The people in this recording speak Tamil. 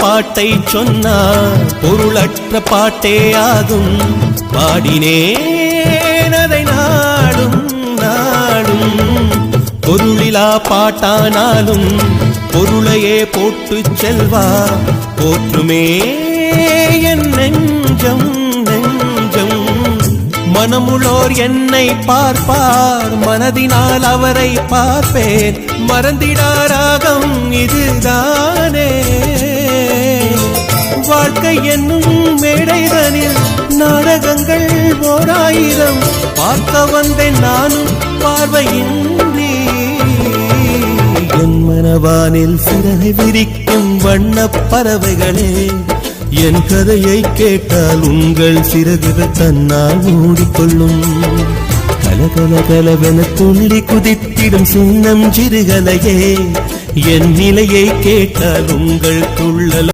பாட்டை சொன்னார் பொருளற்ற பாட்டே ஆகும். பாடினேன் அதை நாடும் நாடும். பொருளிலா பாட்டானாலும் பொருளையே போட்டு செல்வா போற்றுமே என் நெஞ்சம் நெஞ்சம். மனமுளோர் என்னை பார்ப்பார், மனதினால் அவரை பார்ப்பேன். மறந்திடாராகம் இதுதானே. வாழ்க்கை என்னும் மேடைதனில் நாடகங்கள் 1000 பார்க்க வந்தேன் நானும் பார்வையின்றி. என் மனவானில் சிறகை விரிக்கும் வண்ணப் பறவைகளே, என் கதையை கேட்டால் உங்கள் சிறகுகள் தன்னால் மூடிக்கொள்ளும். கலகல கலவென துள்ளி குதித்திடும் சின்னம் சிறுகலையே, என் நிலையை கேட்டால் உங்கள் துள்ளல்